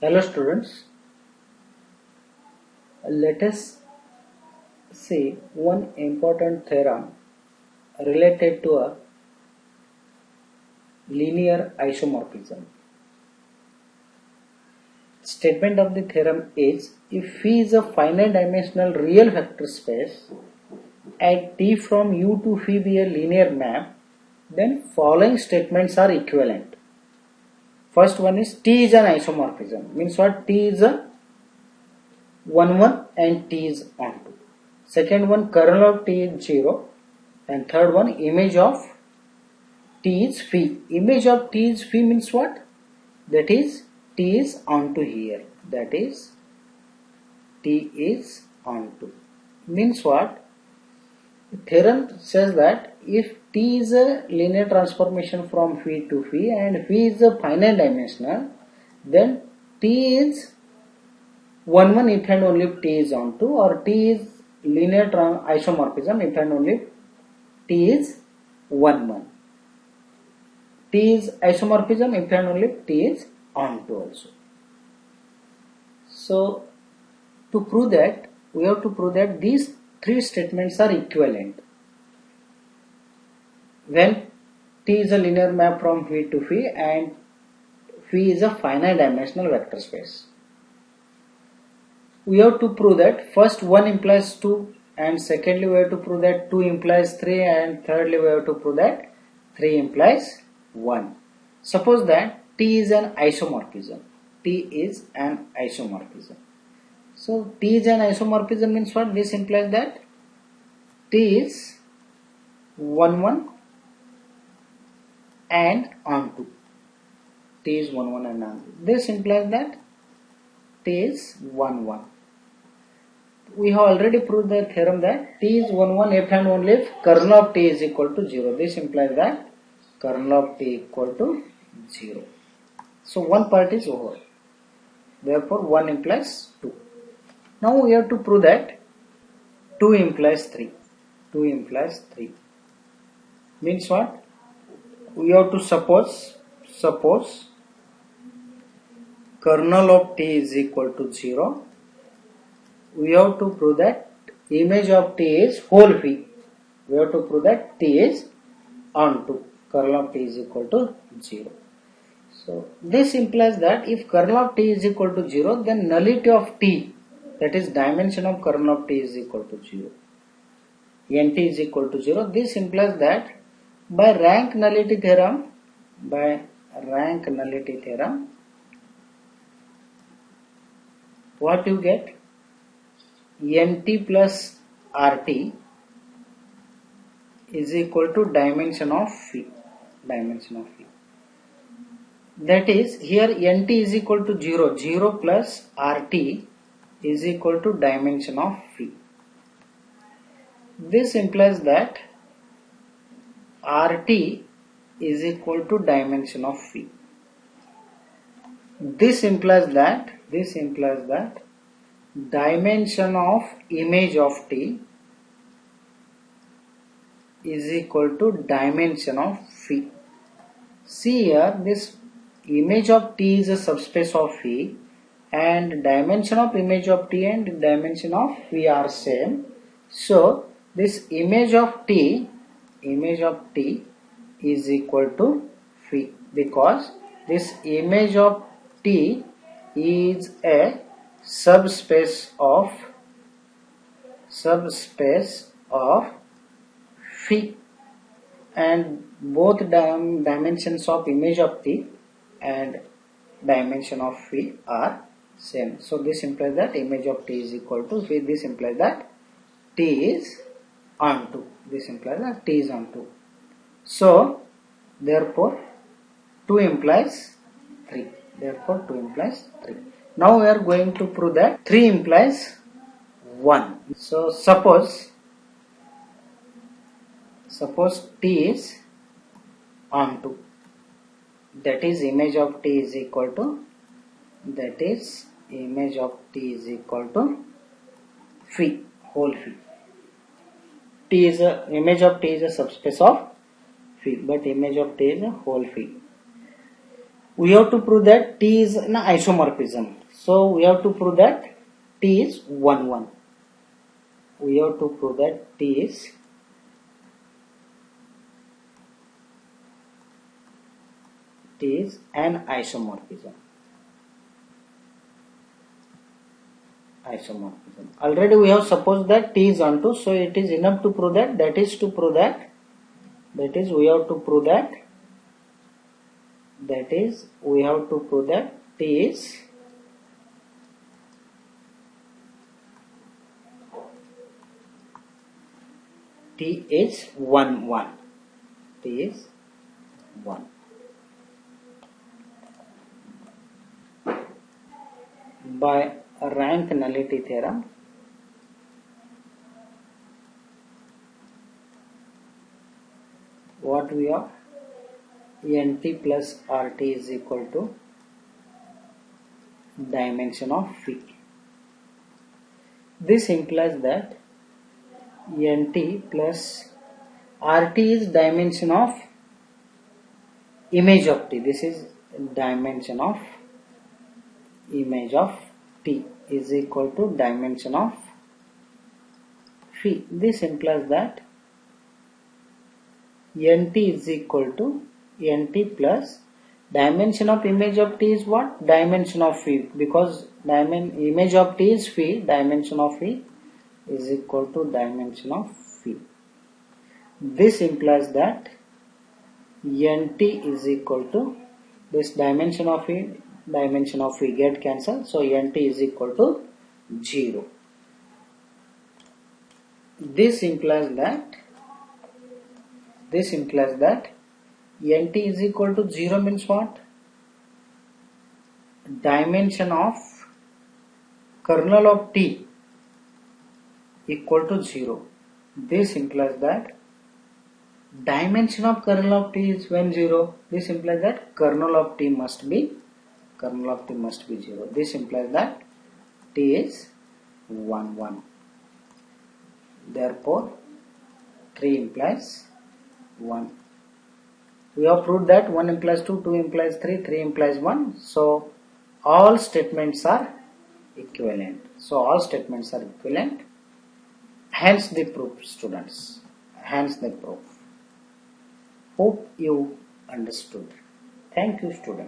Hello students, let us see one important theorem related to a linear isomorphism. Statement of the theorem is if phi is a finite dimensional real vector space and T from U to phi be a linear map, then following statements are equivalent. First one is T is an isomorphism, means what? T is a 1 and T is onto. Second one, kernel of T is 0, and third one, image of T is phi. Image of T is phi means what? That is T is onto here. That is T is onto. Means what? The theorem says that if T is a linear transformation from phi to phi and phi is a finite dimensional, then T is 1 if and only if T is onto, or T is linear isomorphism if and only if T is 1. T is isomorphism if and only if T is onto also. So to prove that, we have to prove that these three statements are equivalent. When T is a linear map from phi to phi and phi is a finite dimensional vector space. We have to prove that first 1 implies 2, and secondly we have to prove that 2 implies 3, and thirdly we have to prove that 3 implies 1. Suppose that T is an isomorphism. T is an isomorphism. So T is an isomorphism means what? This implies that T is 1 and onto. T is 1 and onto. This implies that T is 1. We have already proved the theorem that T is 1 if and only if kernel of T is equal to 0. This implies that kernel of T equal to 0. So one part is over. Therefore 1 implies 2. Now we have to prove that 2 implies 3. 2 implies 3. Means what? We have to suppose kernel of T is equal to 0. We have to prove that image of T is whole phi. We have to prove that T is onto. Kernel of T is equal to 0. So this implies that if kernel of T is equal to 0, then nullity of T, that is dimension of kernel of T is equal to 0. Nt is equal to 0. This implies that by rank nullity theorem, what you get? Nt plus Rt is equal to dimension of phi. That is, here Nt is equal to 0. 0 plus Rt is equal to dimension of phi. This implies that Rt is equal to dimension of phi. This implies that dimension of image of T is equal to dimension of phi. See here, this image of T is a subspace of phi, and dimension of image of T and dimension of phi are same. So this image of T is equal to phi, because this image of T is a subspace of phi, and both dimensions of image of T and dimension of phi are same. So this implies that image of T is equal to phi. This implies that T is onto. So therefore 2 implies 3. Now we are going to prove that 3 implies 1. So suppose T is onto, that is image of T is equal to phi, whole phi. Image of T is a subspace of phi, but image of T is a whole phi. we have to prove that T is an isomorphism. So we have to prove that T is 1 1. We have to prove that T is an isomorphism. Already we have supposed that T is onto, so it is enough to prove that. That is we have to prove that. We have to prove that T is 1 1. T is 1. By rank nullity theorem, what we have, NT plus RT is equal to dimension of phi. This implies that NT plus RT is dimension of image of T. This is dimension of image of T is equal to dimension of phi. This implies that NT is equal to NT plus dimension of image of T is what? Dimension of phi, because image of T is phi, dimension of phi is equal to dimension of phi. This implies that NT is equal to this dimension of phi get cancelled, so NT is equal to 0. This implies that NT is equal to 0 means what? Dimension of kernel of T equal to 0. This implies that dimension of kernel of T is when 0. This implies that kernel of T must be 0. This implies that T is 1 1. Therefore 3 implies 1. We have proved that 1 implies 2, 2 implies 3, 3 implies 1. So all statements are equivalent. Hence the proof, students. Hence the proof. Hope you understood. Thank you, students.